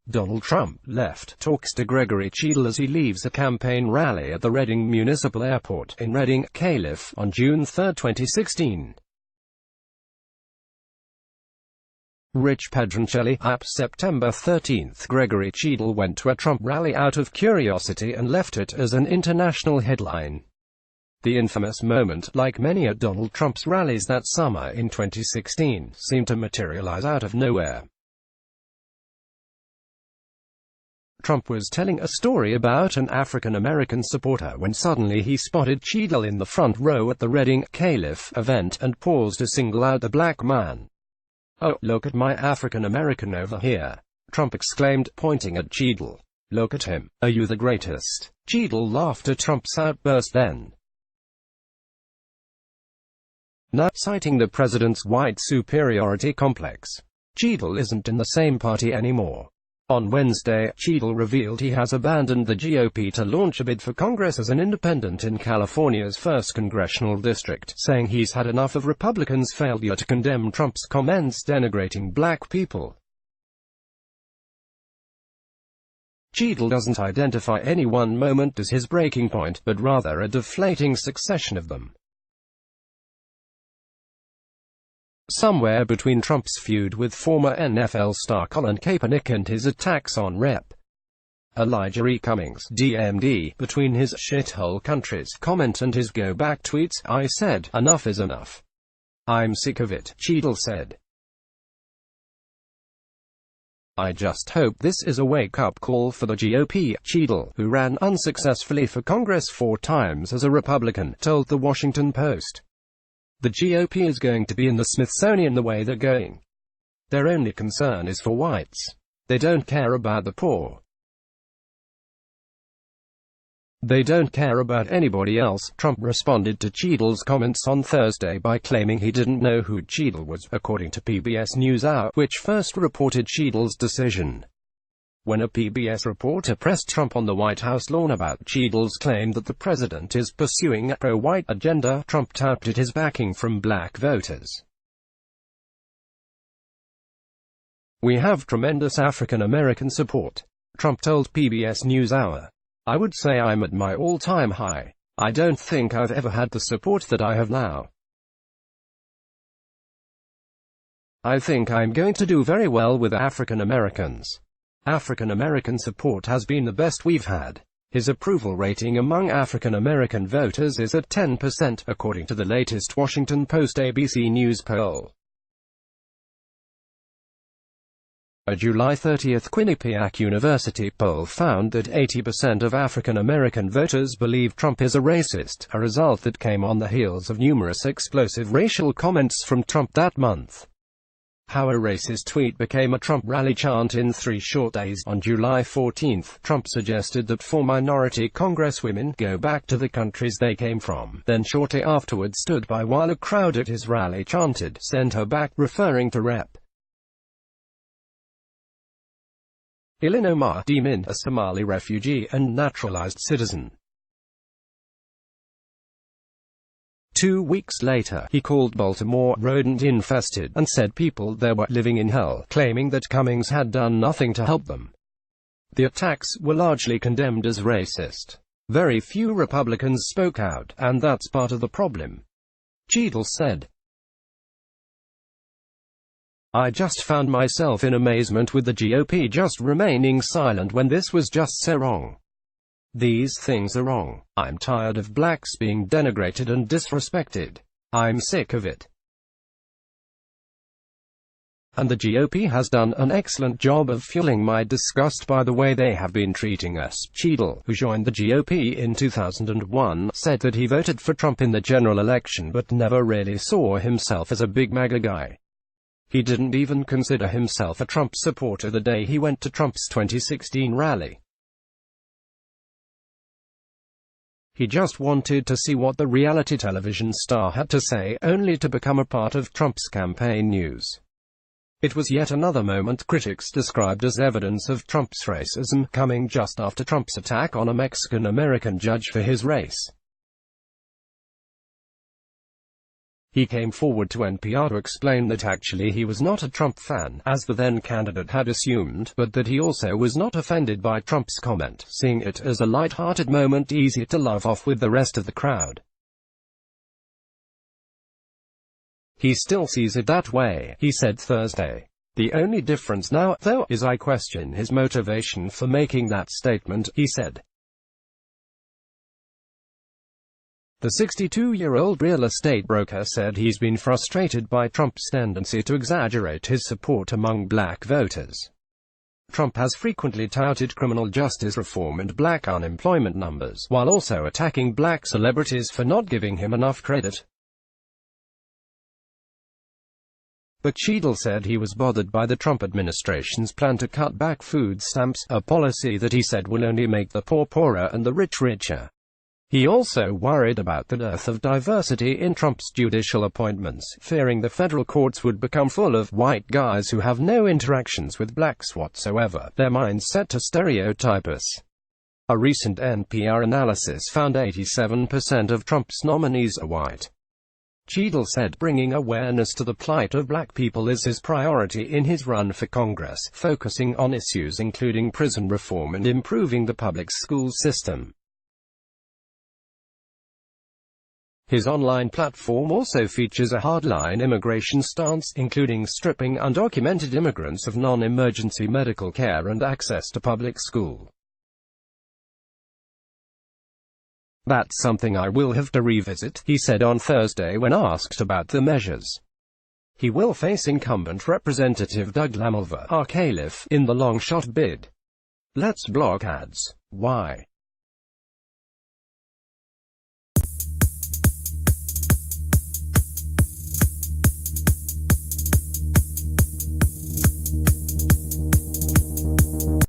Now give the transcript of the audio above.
Donald Trump left talks to Gregory Cheadle as he leaves a campaign rally at the Redding Municipal Airport in Redding, Calif, on June 3, 2016. Rich Pedroncelli, AP September 13. Gregory Cheadle went to a Trump rally out of curiosity and left it as an international headline. The infamous moment, like many at Donald Trump's rallies that summer in 2016, seemed to materialize out of nowhere. Trump was telling a story about an African-American supporter when suddenly he spotted Cheadle in the front row at the Redding, Calif event and paused to single out the black man. "Oh, look at my African-American over here," Trump exclaimed, pointing at Cheadle. "Look at him. Are you the greatest?" Cheadle laughed at Trump's outburst then, now citing the president's white superiority complex. Cheadle isn't in the same party anymore. On Wednesday, Cheadle revealed he has abandoned the GOP to launch a bid for Congress as an independent in California's 1st congressional district, saying he's had enough of Republicans' failure to condemn Trump's comments denigrating black people. Cheadle doesn't identify any one moment as his breaking point, but rather a deflating succession of them. Somewhere between Trump's feud with former NFL star Colin Kaepernick and his attacks on Rep. Elijah E. Cummings, DMD, between his "shithole countries" comment and his "go back" tweets, I said, "Enough is enough. I'm sick of it," Cheadle said. "I just hope this is a wake-up call for the GOP," Cheadle, who ran unsuccessfully for Congress 4 times as a Republican, told The Washington Post. "The GOP is going to be in the Smithsonian the way they're going. Their only concern is for whites. They don't care about the poor. They don't care about anybody else." Trump responded to Cheadle's comments on Thursday by claiming he didn't know who Cheadle was, according to PBS NewsHour, which first reported Cheadle's decision. When a PBS reporter pressed Trump on the White House lawn about Cheadle's claim that the president is pursuing a pro-white agenda, Trump touted his backing from black voters. "We have tremendous African-American support," Trump told PBS NewsHour. "I would say I'm at my all-time high. I don't think I've ever had the support that I have now. I think I'm going to do very well with African Americans. African American support has been the best we've had." His approval rating among African American voters is at 10%, according to the latest Washington Post ABC News poll. A July 30 Quinnipiac University poll found that 80% of African American voters believe Trump is a racist, a result that came on the heels of numerous explosive racial comments from Trump that month. How a racist tweet became a Trump rally chant in 3 short days. On July 14, Trump suggested that 4 minority congresswomen go back to the countries they came from, then shortly afterwards stood by while a crowd at his rally chanted, "Send her back," referring to Rep. Ilhan Omar Dimin, a Somali refugee and naturalized citizen. 2 weeks later, he called Baltimore rodent-infested, and said people there were living in hell, claiming that Cummings had done nothing to help them. The attacks were largely condemned as racist. Very few Republicans spoke out, and that's part of the problem, Cheadle said. "I just found myself in amazement with the GOP just remaining silent when this was just so wrong. These things are wrong. I'm tired of blacks being denigrated and disrespected. I'm sick of it. And the GOP has done an excellent job of fueling my disgust by the way they have been treating us." Cheadle, who joined the GOP in 2001, said that he voted for Trump in the general election but never really saw himself as a big MAGA guy. He didn't even consider himself a Trump supporter the day he went to Trump's 2016 rally. He just wanted to see what the reality television star had to say, only to become a part of Trump's campaign news. It was yet another moment critics described as evidence of Trump's racism, coming just after Trump's attack on a Mexican-American judge for his race. He came forward to NPR to explain that actually he was not a Trump fan, as the then candidate had assumed, but that he also was not offended by Trump's comment, seeing it as a light-hearted moment easy to laugh off with the rest of the crowd. He still sees it that way, he said Thursday. The only difference now, though, is I question his motivation for making that statement, he said. The 62-year-old real estate broker said he's been frustrated by Trump's tendency to exaggerate his support among black voters. Trump has frequently touted criminal justice reform and black unemployment numbers, while also attacking black celebrities for not giving him enough credit. But Cheadle said he was bothered by the Trump administration's plan to cut back food stamps, a policy that he said will only make the poor poorer and the rich richer. He also worried about the dearth of diversity in Trump's judicial appointments, fearing the federal courts would become full of white guys who have no interactions with blacks whatsoever, their minds set to stereotype us. A recent NPR analysis found 87% of Trump's nominees are white. Cheadle said bringing awareness to the plight of black people is his priority in his run for Congress, focusing on issues including prison reform and improving the public school system. His online platform also features a hardline immigration stance, including stripping undocumented immigrants of non-emergency medical care and access to public school. That's something I will have to revisit, he said on Thursday when asked about the measures. He will face incumbent Representative Doug Calif, in the long-shot bid. Let's block ads. Why?